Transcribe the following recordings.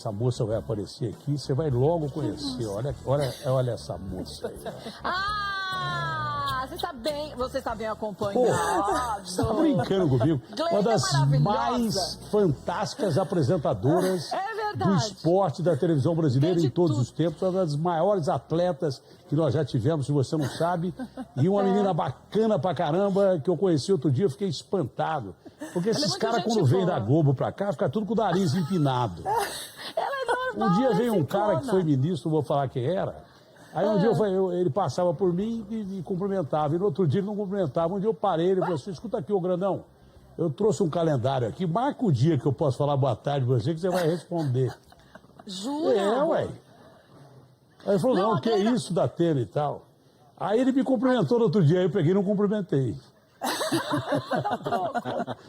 Essa moça vai aparecer aqui, você vai logo conhecer. Olha essa moça aí. Ah, você está bem acompanhado. Você está brincando comigo? Glenda Uma das é mais fantásticas apresentadoras do verdade. esporte da televisão brasileira Tem de em todos tudo. os tempos. Uma das maiores atletas que nós já tivemos, se você não sabe. E uma menina bacana pra caramba, que eu conheci outro dia, eu fiquei espantado. Porque esses muito caras, gente quando vêm boa. da Globo pra cá, ficam tudo com o nariz empinado. Ela é normal. Um dia veio um ela cara que sincrona. foi ministro, não vou falar quem era. Aí um dia ele passava por mim e me cumprimentava. E no outro dia ele não cumprimentava. Um dia eu parei, ele falou assim, escuta aqui, ô grandão, eu trouxe um calendário aqui, marca o dia que eu posso falar boa tarde pra você, que você vai responder. Jura? Ué. Aí ele falou, não, que é isso da Tena e tal. Aí ele me cumprimentou no outro dia, aí eu peguei e não cumprimentei.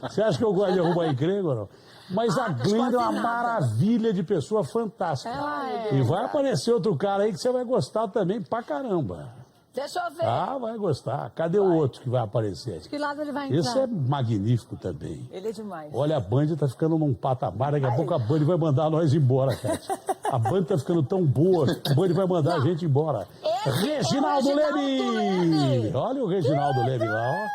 Você acha que eu gosto de arrumar encrenca ou não? Mas a Glenda é uma maravilha de pessoa fantástica. Ela é. E vai aparecer outro cara aí que você vai gostar também pra caramba. Deixa eu ver. Ah, vai gostar. Cadê o outro que vai aparecer? Que lado ele vai entrar? Esse é magnífico também. Ele é demais. Olha, a Band tá ficando num patamar, daqui a pouco a Band vai mandar nós embora, Cátia. A Band tá ficando tão boa que a Band vai mandar a gente embora. Reginaldo Leme! Olha o Reginaldo Leme lá,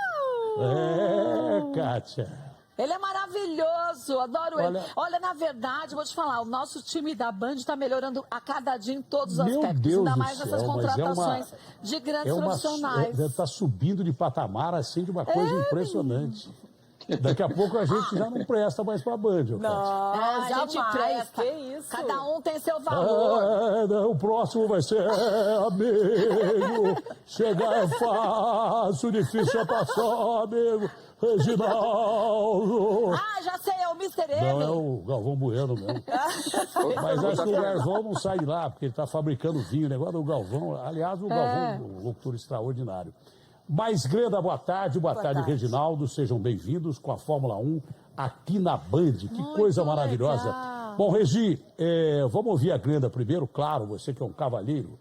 ó. Cátia. Ele é maravilhoso, adoro ele. Olha- Olha, na verdade, vou te falar, o nosso time da Band está melhorando a cada dia em todos os Meu aspectos. Deus Ainda do mais céu, nessas mas contratações de grandes profissionais. Tá subindo de patamar, assim, de uma coisa impressionante. Daqui a pouco a gente já não presta mais pra Band, ó, Cátia. A gente jamais, presta. que isso? Cada um tem seu valor. O próximo vai ser amigo. Chegar é fácil, difícil é passar, amigo. Reginaldo. Ah, já sei, é o Mr. M. Não, é o Galvão Bueno mesmo. Mas acho que o Galvão não sai de lá, porque ele está fabricando vinho. O negócio do Galvão. Aliás, o Galvão é um locutor extraordinário. Mas, Glenda, boa tarde, Reginaldo. Sejam bem-vindos com a Fórmula 1 aqui na Band. Que coisa maravilhosa. legal. Bom, Regi, vamos ouvir a Glenda primeiro, claro, você que é um cavalheiro.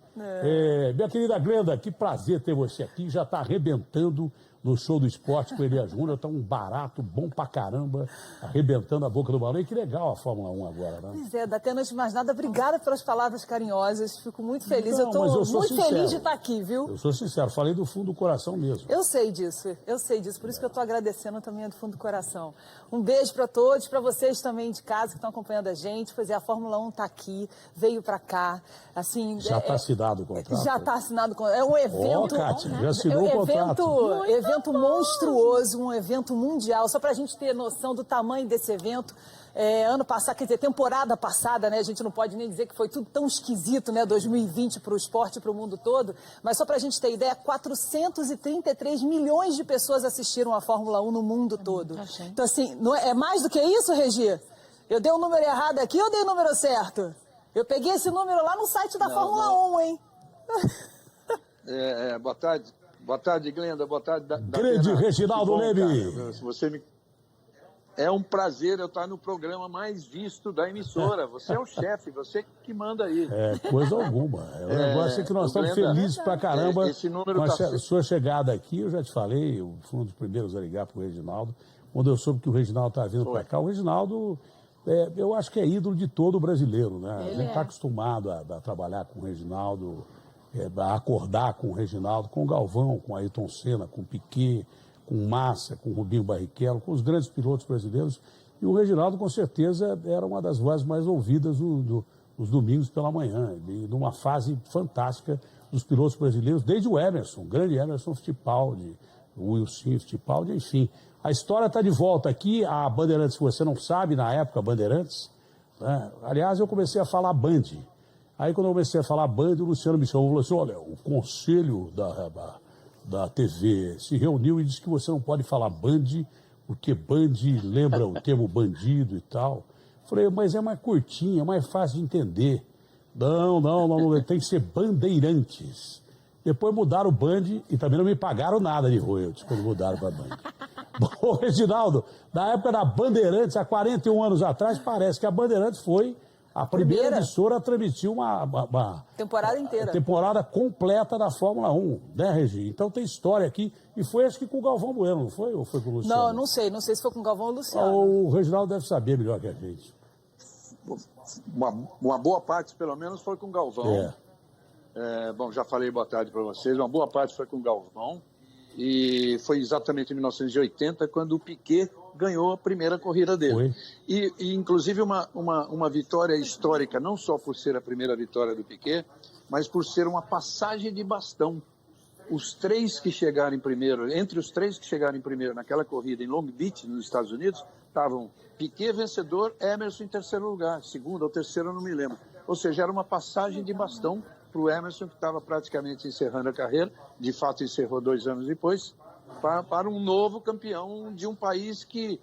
Minha querida Glenda, que prazer ter você aqui. Já está arrebentando no show do esporte com o Elias Júnior. Está um barato, bom pra caramba, arrebentando a boca do balão. E que legal a Fórmula 1 agora, né? Pois é, Datena, antes de mais nada, obrigada pelas palavras carinhosas. Fico muito feliz. Não, eu mas eu estou sou muito sincero. feliz de estar aqui, viu? Eu sou sincero, falei do fundo do coração mesmo. Eu sei disso. Por isso que eu estou agradecendo também do fundo do coração. Um beijo para todos, para vocês também de casa que estão acompanhando a gente. Pois é, a Fórmula 1 está aqui, veio para cá. Assim, Já está assinado o contrato? Já está assinado o contrato. É um evento. Kátia, já assinou o contrato. Evento monstruoso, um evento mundial. Só para a gente ter noção do tamanho desse evento. Ano passado, quer dizer, temporada passada, né? A gente não pode nem dizer que foi tudo tão esquisito, né? 2020 para o esporte e para o mundo todo. Mas só para a gente ter ideia, 433 milhões de pessoas assistiram a Fórmula 1 no mundo todo. Então, assim, não é mais do que isso, Regi? Eu dei o número errado aqui ou dei o número certo? Eu peguei esse número lá no site da Fórmula 1, hein? Boa tarde. Boa tarde, Glenda. Boa tarde, Grande Reginaldo Leme. Cara. Se você me... É um prazer eu estar no programa mais visto da emissora. Você é o chefe, você que manda aí. Coisa alguma. O negócio é que nós estamos Glenda, felizes pra caramba esse número com a tá... sua chegada aqui. Eu já te falei, eu fui um dos primeiros a ligar pro Reginaldo. Quando eu soube que o Reginaldo estava vindo para cá, o Reginaldo, eu acho que é ídolo de todo brasileiro, né? A gente está acostumado a trabalhar com o Reginaldo, a acordar com o Reginaldo, com o Galvão, com o Ayrton Senna, com o Piquet, com o Massa, com o Rubinho Barrichello, com os grandes pilotos brasileiros. E o Reginaldo, com certeza, era uma das vozes mais ouvidas nos domingos pela manhã, e numa fase fantástica dos pilotos brasileiros, desde o Emerson, o grande Emerson Fittipaldi, o Wilson Fittipaldi, enfim. A história está de volta aqui, a Bandeirantes, se você não sabe, na época, Bandeirantes, né? Aliás, eu comecei a falar Band. Aí, quando eu comecei a falar Band, o Luciano me chamou e falou assim, olha, o conselho da TV se reuniu e disse que você não pode falar Band, porque Band lembra o termo bandido e tal. Falei, mas é mais curtinho, é mais fácil de entender. Não, tem que ser Bandeirantes. Depois mudaram o Band e também não me pagaram nada de royalties quando mudaram para Band. Bom, Reginaldo, na época da Bandeirantes, há 41 anos atrás, parece que a Bandeirantes foi a primeira emissora a transmitir uma temporada inteira. Temporada completa da Fórmula 1, né, Regi? Então tem história aqui. E foi, acho que com o Galvão Bueno, não foi? Ou foi com o Luciano? Não sei se foi com o Galvão ou o Luciano. O Reginaldo deve saber melhor que a gente. uma boa parte, pelo menos, foi com o Galvão. Bom, já falei boa tarde para vocês. Uma boa parte foi com o Galvão. E foi exatamente em 1980 quando o Piquet ganhou a primeira corrida dele. E inclusive, uma vitória histórica, não só por ser a primeira vitória do Piquet, mas por ser uma passagem de bastão. Os três que chegaram primeiro, entre os três que chegaram primeiro naquela corrida em Long Beach, nos Estados Unidos, estavam Piquet vencedor, Emerson em terceiro lugar, segundo ou terceiro, eu não me lembro. Ou seja, era uma passagem de bastão para o Emerson, que estava praticamente encerrando a carreira, de fato encerrou 2 anos depois, para um novo campeão de um país que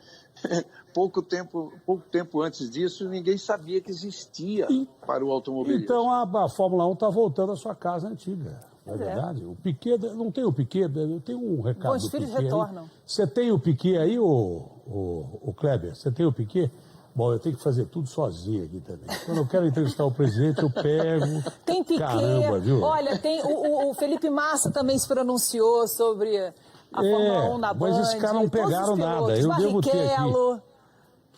pouco tempo antes disso ninguém sabia que existia para o automobilismo. Então a Fórmula 1 está voltando à sua casa antiga. É verdade. O Piquet, não tem o Piquet, tem um recado Os do filhos Piquet retornam. Aí. Você tem o Piquet aí, o Kleber? Você tem o Piquet? Bom, eu tenho que fazer tudo sozinho aqui também. Quando eu quero entrevistar o presidente, eu pego. Tem Piquet. Caramba, viu? Olha, tem o Felipe Massa também se pronunciou sobre a Fórmula 1 na Band. Mas esses caras não pegaram nada. Eu devo ter aqui.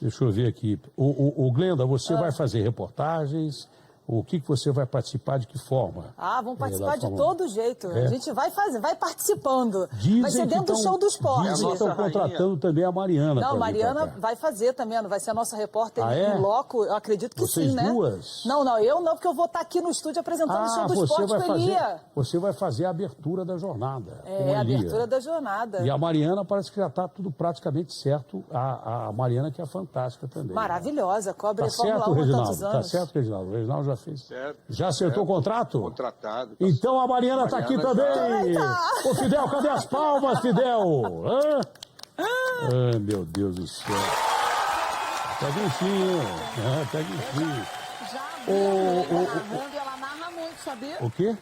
Deixa eu ver aqui. O Glenda, você vai fazer reportagens? O que você vai participar, de que forma? Vamos participar de todo jeito. A gente vai participando. Dizem vai ser dentro do show do esporte. Dizem que estão contratando também a Mariana. Não, a Mariana vai fazer também, não vai ser a nossa repórter em loco. Eu acredito que Vocês sim, né? duas? Não, eu não, porque eu vou estar aqui no estúdio apresentando o show do esporte com a Elia. Você vai fazer a abertura da jornada. A abertura da jornada. E a Mariana parece que já está tudo praticamente certo. A Mariana, que é fantástica também. Maravilhosa, cobre a Fórmula 1 há tantos anos. Tá certo, Reginaldo? O Reginaldo já fez. Certo, já acertou o contrato? Contratado. Então a Mariana está aqui também. Ô, Fidel, cadê as palmas, Fidel? Ai, meu Deus do céu. Pega um fio. Pega um fio. Já ela narra muito, sabia? O quê?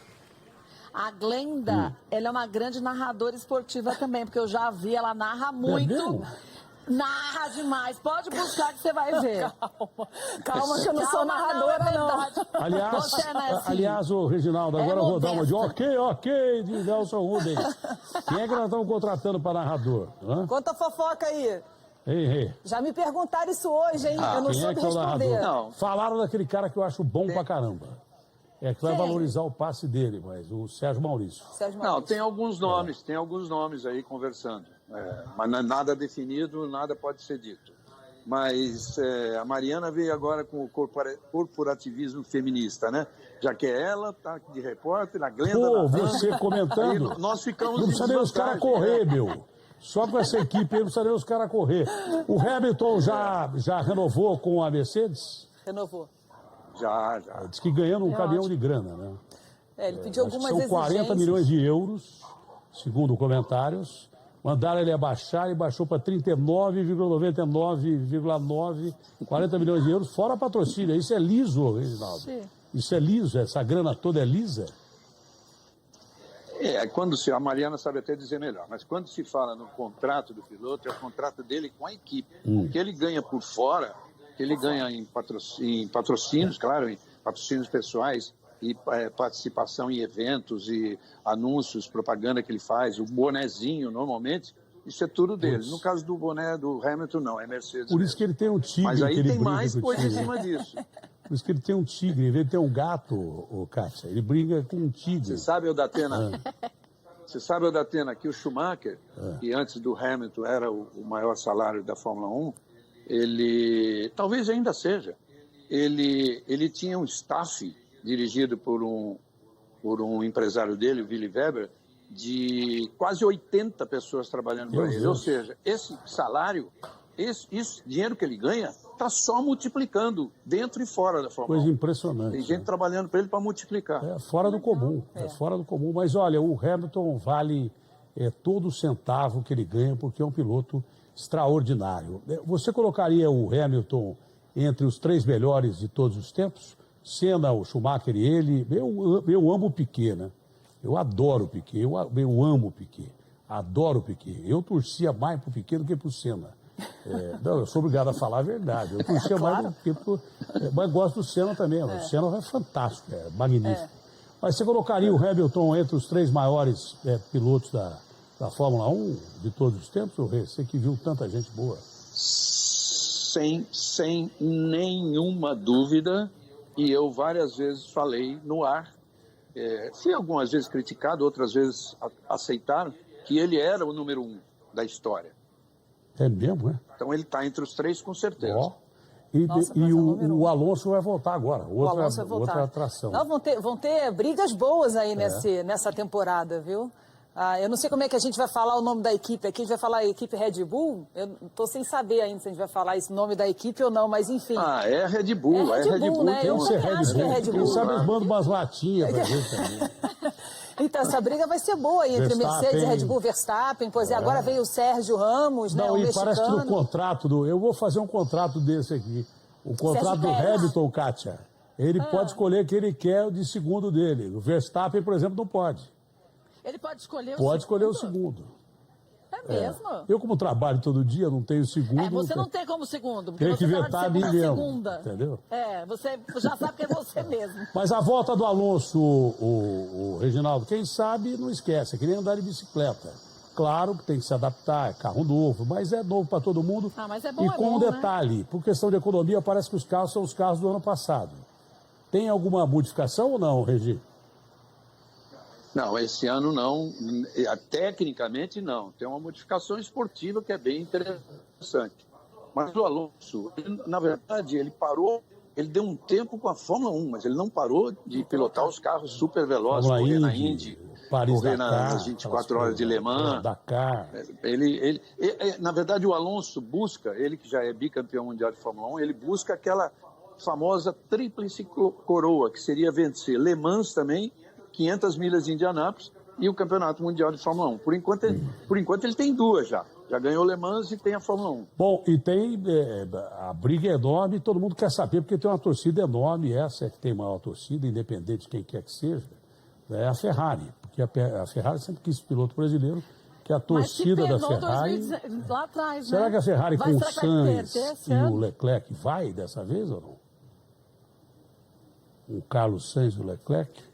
A Glenda, ela é uma grande narradora esportiva também, porque eu já vi, ela narra muito. Narra demais. Pode buscar que você vai ver. Calma que eu não sou narradora, não. Aliás, o Reginaldo, agora eu vou dar uma de ok, de Nelson Rubens. Quem é que nós estamos contratando para narrador? Conta a fofoca aí. Ei. Já me perguntaram isso hoje, hein? Eu não soube responder. Não. Falaram daquele cara que eu acho bom pra caramba. Que vai valorizar o passe dele, mas o Sérgio Maurício. Não, tem alguns nomes aí conversando. Mas nada definido, nada pode ser dito. Mas a Mariana veio agora com o corporativismo feminista, né? Já que ela tá de repórter, a Glenda... você comentando. Aí nós ficamos não precisa nem os caras correr, meu. Só com essa equipe aí não precisa nem os caras correr. O Hamilton já renovou com a Mercedes? Renovou. Já. Diz que ganhando um caminhão de grana, né? Ele pediu algumas exigências. São 40 milhões de euros, segundo comentários. Mandaram ele abaixar e baixou para 39,99,9, 40 milhões de euros, fora patrocínio. Isso é liso, Reginaldo. Sim. Isso é liso, essa grana toda é lisa. A Mariana sabe até dizer melhor, mas quando se fala no contrato do piloto, é o contrato dele com a equipe. O que ele ganha por fora, que ele ganha em patrocínios, claro, em patrocínios pessoais, e participação em eventos e anúncios, propaganda que ele faz, o bonezinho, normalmente, isso é tudo dele. No caso do boné do Hamilton, não, é Mercedes. Por isso que ele tem um tigre. Mas aí que ele tem briga mais com o coisa em tigre. cima disso. Por isso que ele tem um tigre, em vez de ter um gato, Kátia, ele briga com um tigre. Você sabe, Odatena, que o Schumacher, que antes do Hamilton era o maior salário da Fórmula 1, ele, talvez ainda seja, ele tinha um staff dirigido por um empresário dele, o Willy Weber, de quase 80 pessoas trabalhando para ele. Ou seja, esse salário, esse dinheiro que ele ganha, está só multiplicando dentro e fora da Fórmula 1. Coisa impressionante. Tem gente trabalhando para ele para multiplicar. É fora do comum, fora do comum. Mas olha, o Hamilton vale todo centavo que ele ganha, porque é um piloto extraordinário. Você colocaria o Hamilton entre os 3 melhores de todos os tempos? Senna, o Schumacher e ele. Eu amo o Piquet, né? Eu adoro o Piquet, eu amo o Piquet. Adoro o Piquet. Eu torcia mais pro Piquet do que pro Senna. Não, eu sou obrigado a falar a verdade. Eu torcia mais do Piquet, mas gosto do Senna também. O Senna é fantástico, é magnífico. Mas você colocaria o Hamilton entre os 3 maiores pilotos da Fórmula 1 de todos os tempos, Rê? Você que viu tanta gente boa. sem nenhuma dúvida, e eu várias vezes falei no ar, fui algumas vezes criticado, outras vezes aceitaram, que ele era o número 1 da história. É mesmo, é? Então ele está entre os 3 com certeza. Ó. E, Nossa, e mas é o o, número o 1. Alonso vai voltar agora, O Alonso vai voltar. outra atração. Não, vão ter brigas boas aí nessa temporada, viu? Eu não sei como é que a gente vai falar o nome da equipe aqui. A gente vai falar a equipe Red Bull? Eu estou sem saber ainda se a gente vai falar esse nome da equipe ou não, mas enfim. É Red Bull, É Red Bull, né? Tem Eu que ser também Red acho que é Bull. Red Quem Bull. sabe eles mandam umas latinhas pra gente também. Então, essa briga vai ser boa aí entre Verstappen. Mercedes e Red Bull, Verstappen. Pois é, agora veio o Sérgio Ramos, né? Não, O e mexicano. parece que no contrato eu vou fazer um contrato desse aqui. O contrato do Pérez. Hamilton, Kátia. Ele pode escolher quem ele quer de segundo dele. O Verstappen, por exemplo, não pode. Ele pode escolher o Pode escolher o segundo? segundo. É mesmo? Eu, como trabalho todo dia, não tenho segundo. Você não tem como segundo, porque Tem que você tá vetar a de mim segunda a mesmo, segunda. entendeu? Você já sabe que é você mesmo. Mas a volta do Alonso, o Reginaldo, quem sabe não esquece, é que nem andar de bicicleta. Claro que tem que se adaptar, é carro novo, mas é novo para todo mundo. Mas é bom, e é com bom, um né? detalhe, por questão de economia, parece que os carros são os carros do ano passado. Tem alguma modificação ou não, Regi? Não, esse ano não. Tecnicamente não. Tem uma modificação esportiva que é bem interessante. Mas o Alonso, na verdade, ele parou, ele deu um tempo com a Fórmula 1, mas ele não parou de pilotar os carros super velozes, correr na Indy, correr nas 24 horas de Le Mans. Dakar. Na verdade, o Alonso busca, ele que já é bicampeão mundial de Fórmula 1, ele busca aquela famosa tríplice coroa, que seria vencer Le Mans também, 500 milhas de Indianápolis e o Campeonato Mundial de Fórmula 1. Por enquanto ele tem 2 já. Já ganhou Le Mans e tem a Fórmula 1. Bom, e tem a briga enorme, todo mundo quer saber, porque tem uma torcida enorme, essa é que tem maior torcida, independente de quem quer que seja, é a Ferrari. Porque a Ferrari sempre quis piloto brasileiro, que a torcida da Ferrari... Lá atrás, Será que a Ferrari com o será que vai Sainz perder esse e ano? o Leclerc vai dessa vez ou não? O Carlos Sainz e o Leclerc?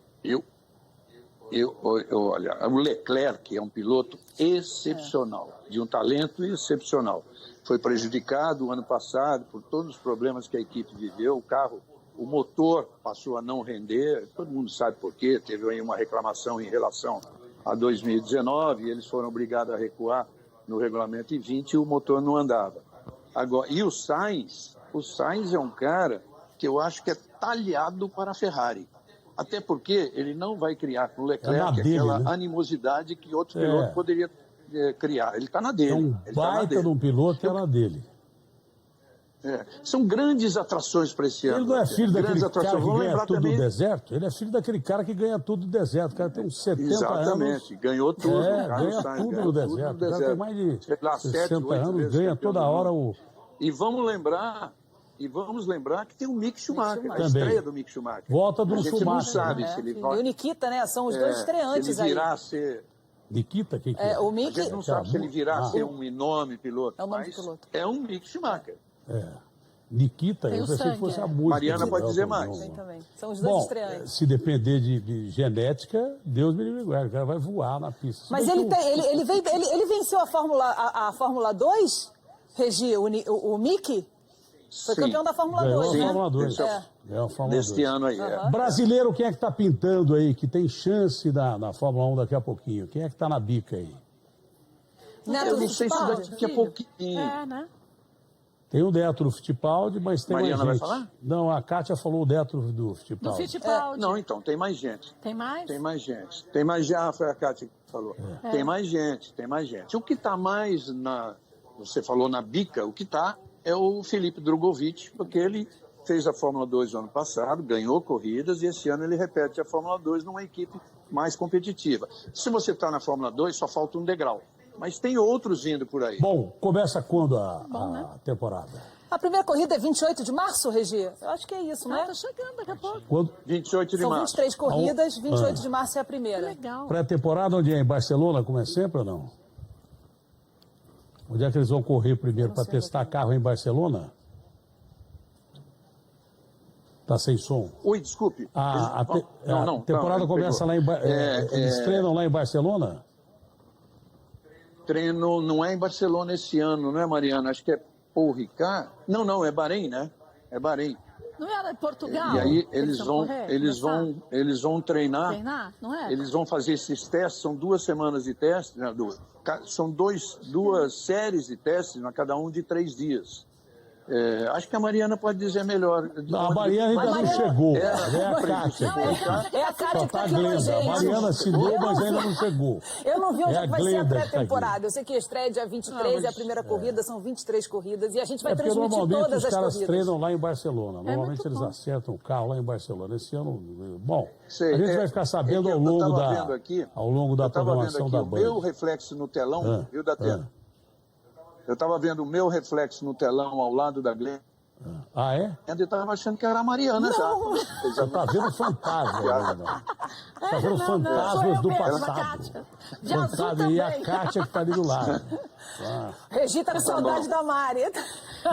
Olha, o Leclerc é um piloto excepcional, de um talento excepcional. Foi prejudicado o ano passado por todos os problemas que a equipe viveu. O motor passou a não render, todo mundo sabe por quê. Teve aí uma reclamação em relação a 2019, e eles foram obrigados a recuar no regulamento em 20 e o motor não andava. Agora, e o Sainz é um cara que eu acho que é talhado para a Ferrari. Até porque ele não vai criar com o Leclerc aquela animosidade que outro piloto poderia criar. Ele está na dele. É um baita de um piloto, é na dele. São grandes atrações para esse ano. Ele não é filho daquele cara que ganha tudo também... do deserto? Ele é filho daquele cara que ganha tudo do deserto. O cara tem uns 70 Exatamente, anos. ganhou tudo. Ganha tudo no deserto. O cara tem mais de 60 anos, ganha toda hora o... E vamos lembrar que tem o Mick Schumacher, a estreia do Mick Schumacher. Volta do Schumacher. A gente não sabe se ele vai... E o Nikita, né? São os 2 estreantes se ele virá a ser... Nikita, quem que é? O Mick... A gente não sabe se ele virá a ser um enorme piloto, mas é um Mick Schumacher. Nikita, eu pensei que fosse a música. Mariana pode dizer mais. Tem também. São os 2 estreantes. Se depender de genética, Deus me livre, o cara vai voar na pista. Mas ele venceu a Fórmula 2, Regi, o Mick? Foi campeão da Fórmula 2, né? Fórmula 2. Ganhou a Fórmula 2. Neste ano aí. Brasileiro, quem é que está pintando aí, que tem chance na Fórmula 1 daqui a pouquinho? Quem é que está na bica aí? Eu não sei se daqui a pouquinho. Né? Tem o Detro Fittipaldi, mas tem Mariana mais gente. vai falar? Não, a Kátia falou o Detro do Fittipaldi. Do Fittipaldi. Não, então, tem mais gente. Tem mais? Tem mais gente. Tem mais gente. Foi a Kátia que falou. Tem mais gente, tem mais gente. O que está mais você falou na bica, o que está é o Felipe Drogovic, porque ele fez a Fórmula 2 no ano passado, ganhou corridas, e esse ano ele repete a Fórmula 2 numa equipe mais competitiva. Se você está na Fórmula 2, só falta um degrau. Mas tem outros vindo por aí. Bom, começa quando a temporada? A primeira corrida é 28 de março, Regi? Eu acho que é isso, né? Tá chegando daqui a pouco. Quando? 28 de São março. 23 corridas, 28 de março é a primeira. Legal. Pré-temporada onde é? Em Barcelona, como é sempre ou não? Onde é que eles vão correr primeiro para testar carro em Barcelona? Tá sem som. Oi, desculpe. A temporada começa lá em eles treinam lá em Barcelona? Treino não é em Barcelona esse ano, não é, Mariana? Acho que é Paul Ricard... Não, é Bahrein, né? É Bahrein. Não era Portugal? E aí eles vão treinar. Treinar? Não é? Eles vão fazer esses testes, são 2 semanas de testes, né, são duas séries de testes, cada um de 3 dias. Acho que a Mariana pode dizer melhor. Não, a Mariana ainda não chegou. É a Kátia. É a Kátia que tá tá aqui com a gente. A Mariana assinou, mas ainda não chegou. Eu não vi onde vai ser a Glenda pré-temporada. Eu sei que a estreia é dia 23 é a primeira corrida, são 23 corridas e a gente vai transmitir normalmente todas as os caras corridas. treinam lá em Barcelona. Normalmente eles acertam o carro lá em Barcelona. Esse ano, bom, Sei, a gente vai ficar sabendo ao longo da programação da Band. O meu reflexo no telão, viu, Datena? Eu estava vendo o meu reflexo no telão ao lado da Glenda. Ah, é? Eu estava achando que era a Mariana já. Você está vendo fantasmas ainda. Está vendo fantasmas do passado. Fantasma, e a Kátia que está ali do lado. Regi tá com saudade da Mari.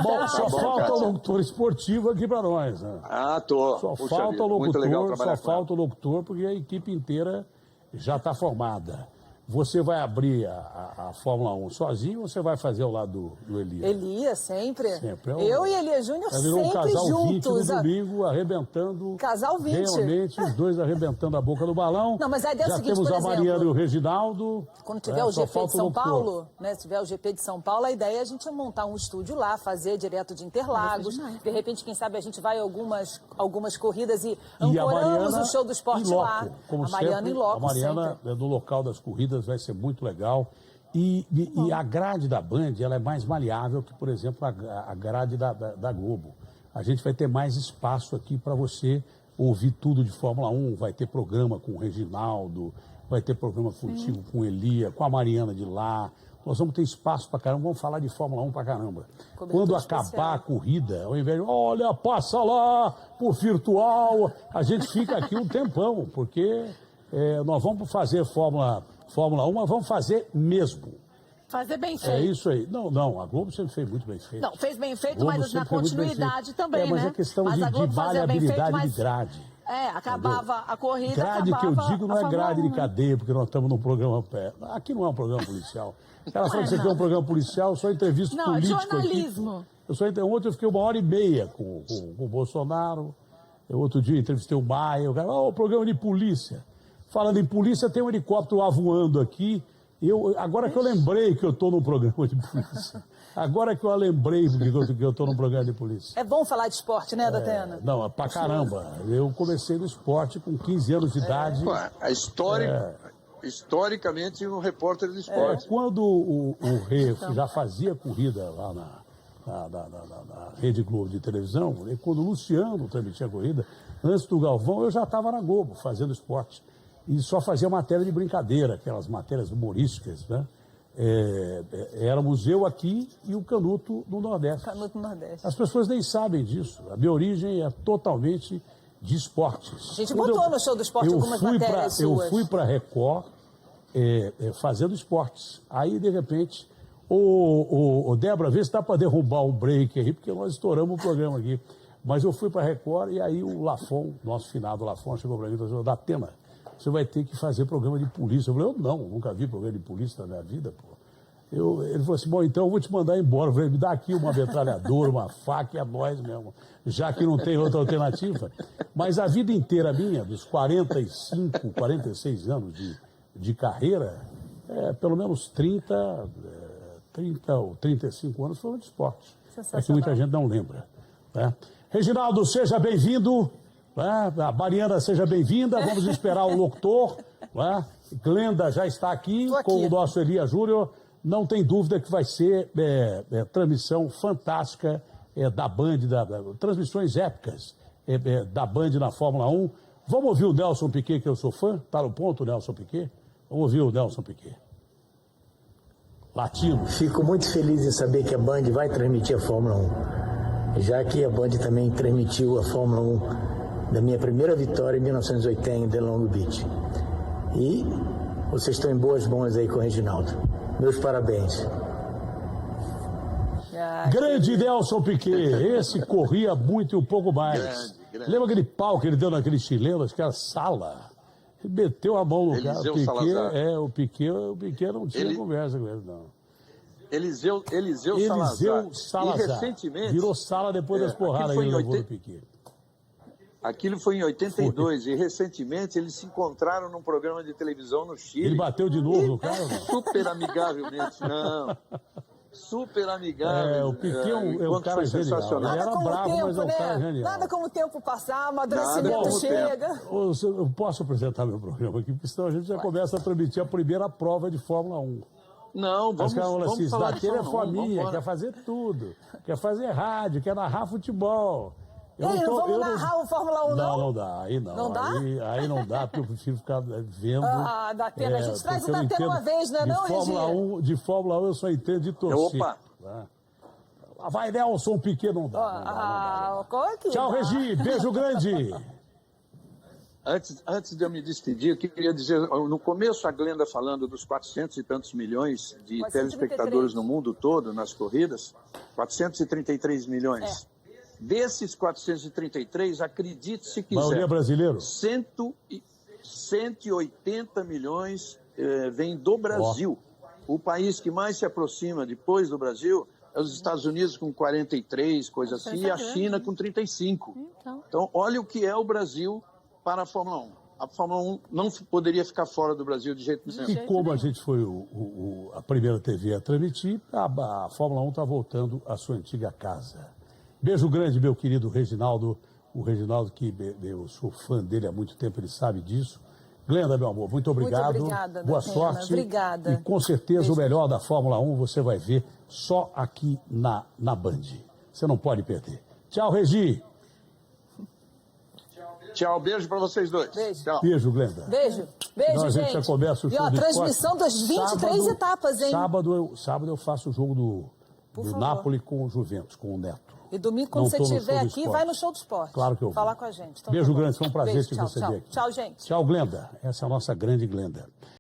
Bom, só falta o locutor esportivo aqui para nós. Né? Tô. Só Puxa falta vida, o muito legal locutor, trabalhar só com ela. falta o locutor, porque a equipe inteira já está formada. Você vai abrir a Fórmula 1 sozinho ou você vai fazer ao lado do Elias? Elias, sempre. Sempre. Eu e Elias Júnior Virou um sempre casal 20 juntos. no domingo, arrebentando. Casal 20. Realmente, os dois arrebentando a boca do balão. Não, mas a ideia é o já seguinte, temos por a Mariana exemplo, e o Reginaldo. Quando tiver o só GP de falta o São locutor. Paulo, né? Se tiver o GP de São Paulo, a ideia é a gente montar um estúdio lá, fazer direto de Interlagos. De repente, quem sabe a gente vai algumas corridas e ancoramos o show do esporte loco, lá. Como a Mariana sempre, em loco, a Mariana sempre. no local das corridas vai ser muito legal. E a grade da Band ela é mais maleável que, por exemplo, a grade da Globo. A gente vai ter mais espaço aqui para você ouvir tudo de Fórmula 1. Vai ter programa com o Reginaldo, vai ter programa contigo com o Elia, com a Mariana de lá. Nós vamos ter espaço para caramba, vamos falar de Fórmula 1 para caramba. Quando acabar a corrida, ao invés de, olha, passa lá por virtual, a gente fica aqui um tempão, porque nós vamos fazer Fórmula 1, mas vamos fazer mesmo. Fazer bem feito. É isso aí. Não, a Globo sempre fez muito bem feito. Não, fez bem feito, Globo mas na sempre foi muito bem continuidade feito. também, mas né? é questão Mas a de Globo fazia bem feito, maleabilidade mas... de grade. Acabava a corrida, Grade acabava que eu digo não a é Fórmula grade 1, de né? cadeia, porque nós estamos num programa... Aqui não é um programa policial. O cara fala que você quer um programa policial, eu só entrevisto Não, político jornalismo. aqui. Ontem eu fiquei 1h30 com o Bolsonaro. Outro dia entrevistei o Maia. O cara, o programa de polícia. Falando em polícia, tem um helicóptero voando aqui. Agora que eu lembrei que eu estou num programa de polícia. Agora que eu lembrei que eu estou num programa de polícia. É bom falar de esporte, né, Datena? Não, pra caramba. Eu comecei no esporte com 15 anos de idade. Historicamente, um repórter de esporte. Quando o Rê já fazia corrida lá na Rede Globo de televisão, e quando o Luciano transmitia a corrida, antes do Galvão, eu já estava na Globo fazendo esporte. E só fazia matéria de brincadeira, aquelas matérias humorísticas, né? Éramos eu aqui e o Canuto no Nordeste. Canuto no Nordeste. As pessoas nem sabem disso. A minha origem é totalmente de esportes. A gente botou no show do esporte algumas matérias Eu suas. fui para a Record fazendo esportes. Aí, de repente, Débora, vê se dá para derrubar um break aí, porque nós estouramos o programa aqui. Mas eu fui para a Record e aí o Lafon, nosso finado Lafon, chegou para mim e falou, Datena, você vai ter que fazer programa de polícia. Eu falei, nunca vi programa de polícia na minha vida, pô. Ele falou assim, bom, então eu vou te mandar embora. Eu falei, me dá aqui uma metralhadora, uma faca, é nós mesmo, já que não tem outra alternativa. Mas a vida inteira minha, dos 45, 46 anos de carreira, pelo menos 30 ou 35 anos foram de esporte. É que muita gente não lembra. Né? Reginaldo, seja bem-vindo. A Mariana, seja bem-vinda. Vamos esperar o locutor. Glenda já está aqui com o nosso Elias Júnior. Não tem dúvida que vai ser transmissão fantástica da Band, transmissões épicas da Band na Fórmula 1. Vamos ouvir o Nelson Piquet, que eu sou fã. Está no ponto, Nelson Piquet? Vamos ouvir o Nelson Piquet. Latino. Fico muito feliz em saber que a Band vai transmitir a Fórmula 1, já que a Band também transmitiu a Fórmula 1 da minha primeira vitória em 1980 em Long Beach. E vocês estão em boas mãos aí com o Reginaldo. Meus parabéns. Grande Nelson Piquet, esse corria muito e um pouco mais. Grande. Lembra aquele pau que ele deu naquele chileno, acho que era Sala? Ele meteu a mão no cara. O Piquet não tinha conversa com ele, não. Eliseu Salazar. E recentemente... Virou sala depois das porradas aí, levou do Piquet. Aquilo foi em 82 e recentemente eles se encontraram num programa de televisão no Chile. Ele bateu de novo no cara? Super amigavelmente, não. Super amigável. O Piquet é um cara genial. Ele era bravo, mas é um cara genial. Nada como o tempo passar, amadurecimento chega. Eu posso apresentar meu programa aqui, porque senão a gente já começa a transmitir a primeira prova de Fórmula 1. Não, vamos falar de daquele é Fórmula 1, família, quer fazer tudo. Quer fazer rádio, quer narrar futebol. Vamos narrar o Fórmula 1, não? Não dá, aí não. Não dá? Aí não dá, porque eu prefiro ficar vendo. Ah, da Atena. A gente traz o da Atena uma vez, não é não, Regi? De Fórmula 1 eu só entendo de torcer. Opa! Vai, Nelson, Piquet não dá. Tchau, dá? Regi, beijo grande. Antes de eu me despedir, eu queria dizer, no começo a Glenda falando dos 400 e tantos milhões de 433. telespectadores no mundo todo, nas corridas, 433 milhões. Desses 433, acredite se quiser... Maioria brasileiro? 180 milhões vem do Brasil. O país que mais se aproxima depois do Brasil é os Estados Unidos com 43, coisa assim, e a China com 35. Então, olha o que é o Brasil para a Fórmula 1. A Fórmula 1 não poderia ficar fora do Brasil de jeito nenhum. E como a gente foi a primeira TV a transmitir, a Fórmula 1 está voltando à sua antiga casa. Beijo grande, meu querido Reginaldo. O Reginaldo, que eu sou fã dele há muito tempo, ele sabe disso. Glenda, meu amor, muito obrigado. Muito obrigada, boa Datena. sorte. Obrigada. E com certeza o melhor da Fórmula 1 você vai ver só aqui na Band. Você não pode perder. Tchau, Regi. Tchau, beijo para vocês dois. Beijo. Tchau. Beijo, Glenda. Beijo, A gente já começa o show de transmissão das 23 etapas, hein? Sábado eu faço o jogo do Napoli com o Juventus, com o Neto. E domingo, quando você estiver aqui, vai no Show do Esporte. Claro que eu vou. Falar com a gente. Então, beijo grande, foi um prazer te receber aqui. Tchau, gente. Tchau, Glenda. Essa é a nossa grande Glenda.